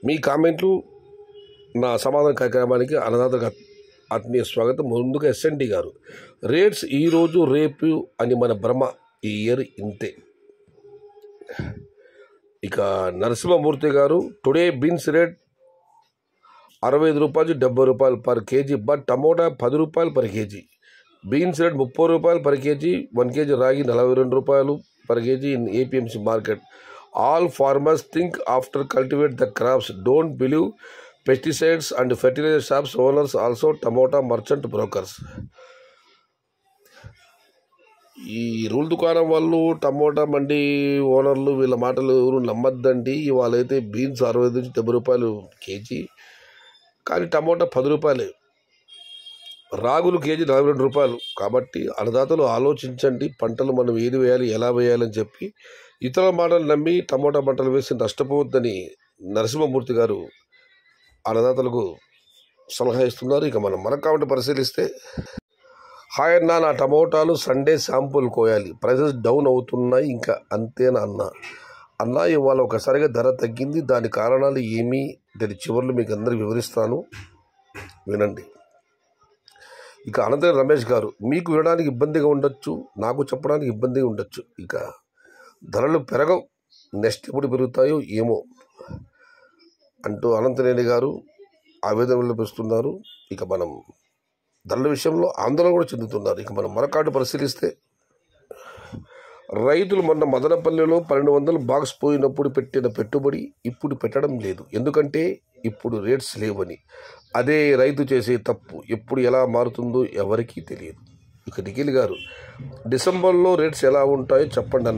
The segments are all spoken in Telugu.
మీ కామెంట్లు నా సమాధాన కార్యక్రమానికి అన్నదాతగా ఆత్మీయ స్వాగతం. ముందుగా ఎస్ఎన్డి గారు, రేట్స్ ఈరోజు రేపు అని మన భ్రమ, ఈ ఇయర్ ఇంతే. ఇక నరసింహమూర్తి గారు, టుడే బీన్స్ రేట్ 65 రూపాయలు 70 రూపాయలు పర్ కేజీ, బట్ టమోటా 10 రూపాయలు పర్ కేజీ. బీన్స్ రేట్ 30 రూపాయలు పర్ కేజీ. 1 కేజీ రాగి 42 రూపాయలు per KG in APMC market. All farmers think after cultivate the crops, don't believe pesticides and fertiliser shops owners, also tomato merchant brokers. ఈ రూల్ దుకాణం వాళ్ళు, టమోటా మండి ఓనర్లు, వీళ్ళ మాటలు ఎవరు నమ్మద్దండి. ఇవాళైతే బీన్స్ 65 నుంచి 70 రూపాయలు కేజీ, కానీ టమోటా 10 రూపాయలే. రాగులు కేజీ 42 రూపాయలు. కాబట్టి అన్నదాతలు ఆలోచించండి, పంటలు మనం ఏది వేయాలి, ఎలా వేయాలని చెప్పి ఇతరుల మాటలు నమ్మి టమోటా పంటలు వేసి నష్టపోవద్దని నరసింహమూర్తి గారు అన్నదాతలకు సలహా ఇస్తున్నారు. ఇక మనం కాబట్టి పరిశీలిస్తే, హాయ్ అన్న, నా టమోటాలు సండే శాంపుల్ కోయాలి, ప్రైసెస్ డౌన్ అవుతున్నాయి, ఇంకా అంతేనా అన్న ఇవాళ ఒకసారిగా ధర తగ్గింది, దాని కారణాలు ఏమీ దాని చివరిలో మీకు అందరికీ వివరిస్తాను, వినండి. ఇక అనంతరం రమేష్ గారు, మీకు వినడానికి ఇబ్బందిగా ఉండొచ్చు, నాకు చెప్పడానికి ఇబ్బందిగా ఉండొచ్చు. ఇక ధరలు పెరగవు, నెక్స్ట్ ఎప్పుడు పెరుగుతాయో ఏమో అంటూ అనంతనేని గారు ఆవేదన వినిపిస్తున్నారు. ఇక మనం ధరల విషయంలో ఆందోళన కూడా చెందుతున్నారు. ఇక మనం మరొకటి పరిశీలిస్తే, రైతులు మొన్న మదనపల్లిలో 1200 బాక్స్ పోయినప్పుడు పెట్టిన పెట్టుబడి ఇప్పుడు పెట్టడం లేదు, ఎందుకంటే ఇప్పుడు రేట్స్ లేవని. అదే రైతు చేసే తప్పు. ఎప్పుడు ఎలా మారుతుందో ఎవరికీ తెలియదు. ఇక నిఖిల్ గారు, డిసెంబర్లో రేట్స్ ఎలా ఉంటాయో చెప్పండి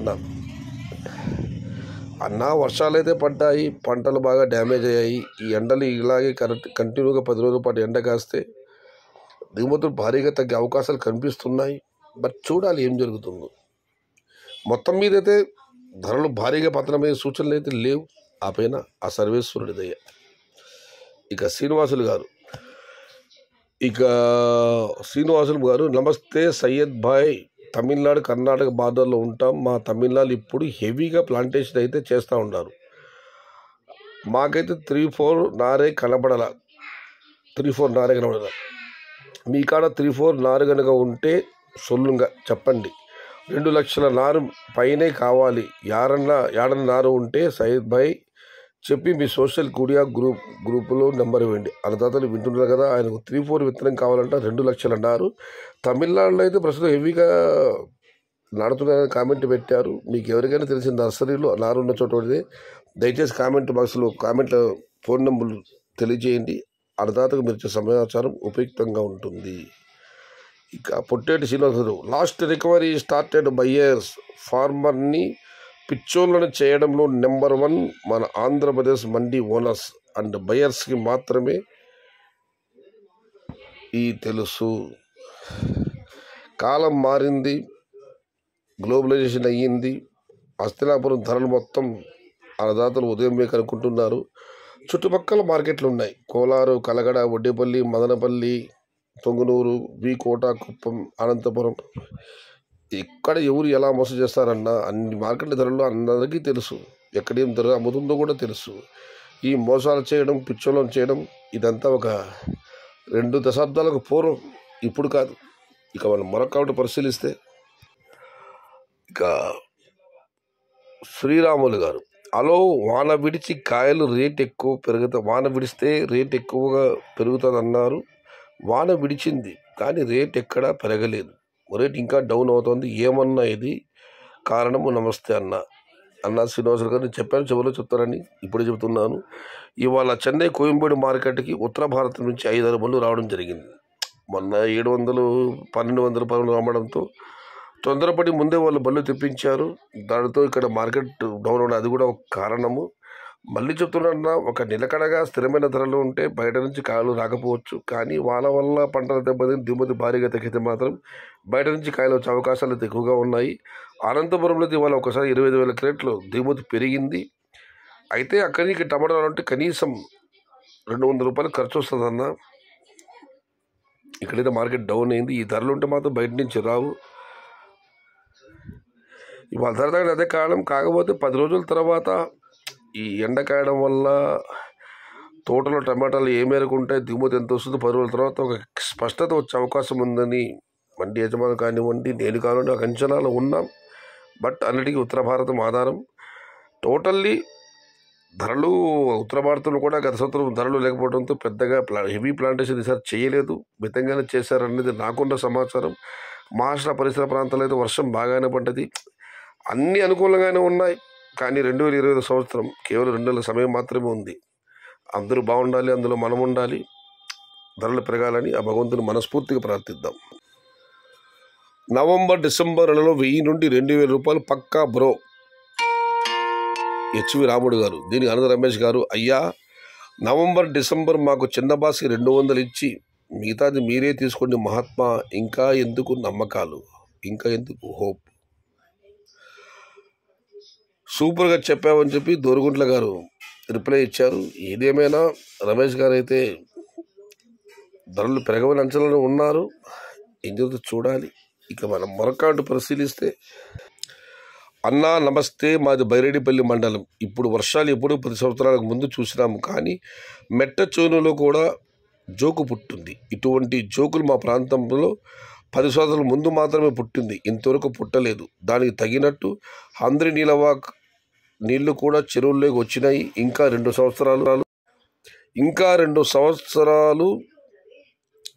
అన్న వర్షాలైతే పడ్డాయి, పంటలు బాగా డ్యామేజ్ అయ్యాయి. ఈ ఎండలు ఇలాగే కంటిన్యూగా 10 రోజుల పాటు ఎండ కాస్తే దిగుమతులు భారీగా తగ్గే అవకాశాలు కనిపిస్తున్నాయి. బట్ చూడాలి ఏం జరుగుతుందో. మొత్తం మీద అయితే ధరలు భారీగా పతనమయ్యే సూచనలు అయితే లేవు. ఆ పైన ఆ సర్వేశ్వరుడి దయ. ఇక శ్రీనివాసులు గారు, నమస్తే సయ్యద్ భాయ్, తమిళనాడు కర్ణాటక బార్డర్లో ఉంటాం. మా తమిళనాడు ఇప్పుడు హెవీగా ప్లాంటేషన్ అయితే చేస్తూ ఉన్నారు. మాకైతే 3-4 నారే కనబడాల. మీ కాడ 3-4 నారు కనుక ఉంటే సొల్లుగా చెప్పండి. 2 లక్షల నారు పైనే కావాలి. యాడన్న నారు ఉంటే సయ్యద్ భాయ్ చెప్పి మీ సోషల్ మీడియా గ్రూపులో నెంబర్ ఇవ్వండి. అన్నదాతలు వింటున్నారు కదా, ఆయనకు 3-4 విత్తనం కావాలంట, 2 లక్షల నారు. తమిళనాడులో అయితే ప్రస్తుతం హెవీగా నాడుతున్నారని కామెంట్ పెట్టారు. మీకు ఎవరికైనా తెలిసిన నర్సరీలో నారు ఉన్న చోట దయచేసి కామెంట్ బాక్స్లో ఫోన్ నెంబర్లు తెలియజేయండి. అన్నదాతకు మీరు ఇచ్చే సమాచారం ఉపయుక్తంగా ఉంటుంది. ఇక Potteti Srinivasulu, last recovery started buyers, ఫార్మర్ని పిచ్చోళ్ళను చేయడంలో నెంబర్ 1 మన ఆంధ్రప్రదేశ్ మండీ ఓనర్స్ అండ్ బయర్స్కి మాత్రమే ఈ తెలుసు. కాలం మారింది, గ్లోబలైజేషన్ అయ్యింది. హస్తినాపురం ధరలు మొత్తం అన్నదాతలు ఉదయమే కనుక్కుంటున్నారు. చుట్టుపక్కల మార్కెట్లు ఉన్నాయి, కోలారు, కలగడ, వడ్డేపల్లి, మదనపల్లి, పొంగునూరు, కోట, కుప్పం, అనంతపురం. ఇక్కడ ఎవరు ఎలా మోసం చేస్తారన్న అన్ని మార్కెట్ల ధరలు అందరికీ తెలుసు. ఎక్కడేం ధర అమ్ముతుందో కూడా తెలుసు. ఈ మోసాలు చేయడం, పిచ్చోళ్ళను చేయడం ఇదంతా ఒక 2 దశాబ్దాలకు పూర్వం, ఇప్పుడు కాదు. ఇక మనం మరొకటి పరిశీలిస్తే, ఇక శ్రీరాములు గారు, హలో, వాన విడిచి కాయలు రేట్ ఎక్కువ వాన విడిస్తే రేట్ ఎక్కువగా పెరుగుతుందన్నారు. వాన విడిచింది కానీ రేట్ ఎక్కడా పెరగలేదు, రేట్ ఇంకా డౌన్ అవుతుంది. ఏమన్నా ఇది కారణము? నమస్తే అన్న శ్రీనివాసులు గారు, నేను చెప్పాను, చివరిలో చెప్తారని ఇప్పుడే చెబుతున్నాను. ఇవాళ చెన్నై కోయంబేడు మార్కెట్కి ఉత్తర భారతం నుంచి 5-6 బండ్లు రావడం జరిగింది. మొన్న 700, 1200 రూపాయలు అమ్మడంతో తొందరపడి ముందే వాళ్ళు బళ్ళు తెప్పించారు. దానితో ఇక్కడ మార్కెట్ డౌన్ అవడం అది కూడా ఒక కారణము. మళ్ళీ చెప్తున్నా, ఒక నిలకడగా స్థిరమైన ధరలు ఉంటే బయట నుంచి కాయలు రాకపోవచ్చు, కానీ వాళ్ళ వల్ల పంటల దెబ్బతిని దిగుమతి భారీగా తగ్గితే మాత్రం బయట నుంచి కాయలు వచ్చే అవకాశాలు అయితే ఎక్కువగా ఉన్నాయి. అనంతపురంలో ఇవాళ ఒకసారి 25,000 క్రేట్లు దిగుమతి పెరిగింది. అయితే అక్కడి నుంచి టమాటాలు అంటే కనీసం 200 రూపాయలు ఖర్చు వస్తుందన్న. ఇక్కడైతే మార్కెట్ డౌన్ అయింది. ఈ ధరలు ఉంటే మాత్రం బయట నుంచి రావు. ఇవాళ ధర తగ్గడం అదే కారణం. కాకపోతే 10 రోజుల తర్వాత ఈ ఎండ కాయడం వల్ల తోటలో టమాటాలు ఏ మేరకు ఉంటాయి, దిగుమతి ఎంత వస్తుందో 10 రోజుల తర్వాత ఒక స్పష్టత వచ్చే అవకాశం ఉందని మండి యజమాని కానివ్వండి, నేను కానివ్వండి ఒక అంచనాలు ఉన్నాం. బట్ అన్నిటికీ ఉత్తర భారతం ఆధారం. టోటల్లీ ధరలు ఉత్తర భారతంలో కూడా గత సంవత్సరం ధరలు లేకపోవడంతో పెద్దగా హెవీ ప్లాంటేషన్ ఈసారి చేయలేదు, మితంగానే చేశారనేది నాకున్న సమాచారం. మహారాష్ట్ర పరిసర ప్రాంతాల్లో అయితే వర్షం బాగానే పడ్డది, అన్నీ అనుకూలంగానే ఉన్నాయి. కానీ 2025 సంవత్సరం కేవలం 2 నెలల సమయం మాత్రమే ఉంది. అందరూ బాగుండాలి, అందులో మనం ఉండాలి, ధరలు పెరగాలని ఆ భగవంతుని మనస్ఫూర్తిగా ప్రార్థిద్దాం. నవంబర్ డిసెంబర్ నెలలో 1000 నుండి 2000 రూపాయలు పక్కా బ్రో. హెచ్వి రాముడు గారు. దీనికి అనంత రమేష్ గారు, అయ్యా నవంబర్ డిసెంబర్ మాకు చిన్న బాస్కి 200 ఇచ్చి మిగతాది మీరే తీసుకోండి మహాత్మా. ఇంకా ఎందుకు నమ్మకాలు, ఇంకా ఎందుకు హోప్. సూపర్గా చెప్పామని చెప్పి దోరుగుంట్ల గారు రిప్లై ఇచ్చారు. ఏదేమైనా రమేష్ గారు అయితే ధరలు పెరగవని అంచనాలు ఉన్నారు, ఏం జరుగుతుందో చూడాలి. ఇక మనం మరొక పరిశీలిస్తే, అన్నా నమస్తే, మాది బైరెడ్డిపల్లి మండలం. ఇప్పుడు వర్షాలు ఎప్పుడూ 10 సంవత్సరాలకు ముందు చూసినాము, కానీ మెట్ట చోనులో కూడా జోకు పుట్టింది. ఇటువంటి జోకులు మా ప్రాంతంలో 10 సంవత్సరాల ముందు మాత్రమే పుట్టింది, ఇంతవరకు పుట్టలేదు. దానికి తగినట్టు హంద్రి నీళ్లు కూడా చెరువుల్లోకి వచ్చినాయి. ఇంకా 2 సంవత్సరాలు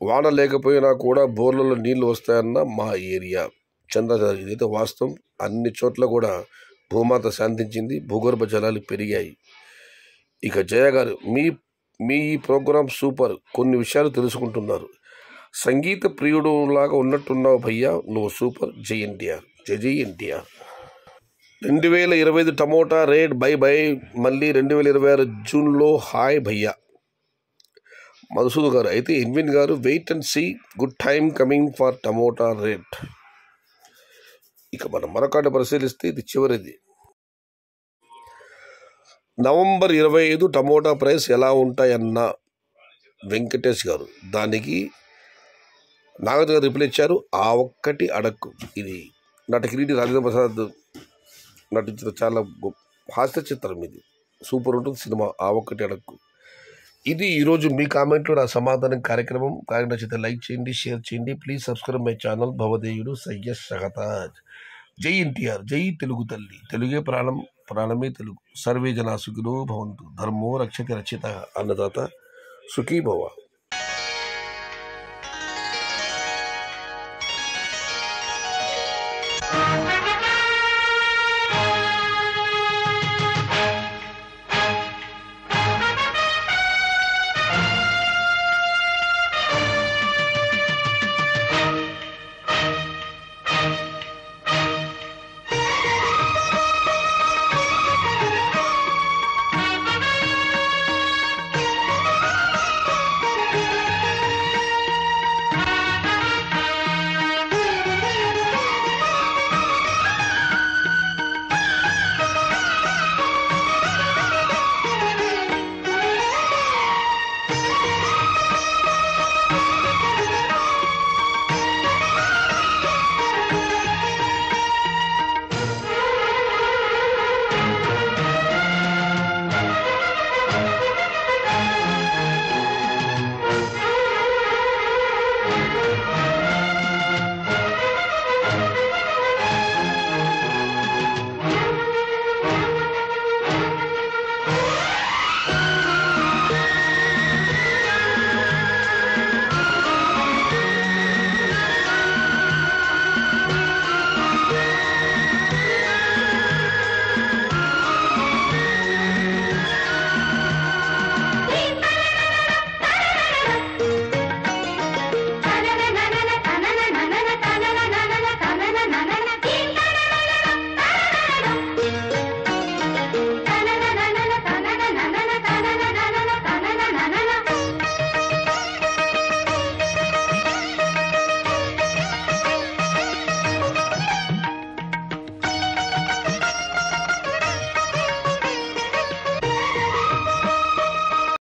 వాన లేకపోయినా కూడా బోర్లలో నీళ్లు వస్తాయన్న మా ఏరియా చంద్రచారి. ఇదైతే వాస్తవం. అన్ని చోట్ల కూడా భూమాత శాంతించింది, భూగర్భ జలాలు పెరిగాయి. ఇక జయ గారు, మీ ఈ ప్రోగ్రాం సూపర్, కొన్ని విషయాలు తెలుసుకుంటున్నారు. సంగీత ప్రియుడు లాగా ఉన్నట్టున్నావు భయ్యా, నువ్వు సూపర్. జై ఎన్టీఆర్, జై ఎన్టీఆర్. 2025 టమోటా రేట్ బై మళ్ళీ 2026 జూన్లో హాయ్ భయ్యా. మధుసూద్ గారు, అయితే ఎన్విన్ గారు, wait and see, good time coming for tomato rate. ఇక మనం మరొకటి పరిశీలిస్తే ఇది చివరిది. నవంబర్ 25 టమోటా ప్రైస్ ఎలా ఉంటాయన్న వెంకటేష్ గారు. దానికి నాగరాజు గారు రిప్లై ఇచ్చారు, ఆ ఒక్కటి అడక్కు. ఇది నట కిరీటి రాజేంద్ర ప్రసాద్ నటించిన చాలా హాస్య చిత్రం, ఇది సూపర్ ఉంటుంది సినిమా, ఆ ఒక్కటి అడక్కు. ఇది ఈరోజు మీ కామెంట్లో నా సమాధానం కార్యక్రమం. నచ్చితే లైక్ చేయండి, షేర్ చేయండి. ప్లీజ్ సబ్స్క్రైబ్ మై ఛానల్ భవదేయుడు సయ్యద్ షహతాజ్. జై ఎన్టీఆర్, జై తెలుగు తల్లి, తెలుగే ప్రాణం, ప్రాణమే తెలుగు. సర్వే జనా సుఖినో భవంతు, ధర్మో రక్షతి రక్షిత, అన్నదాత సుఖీ భవ.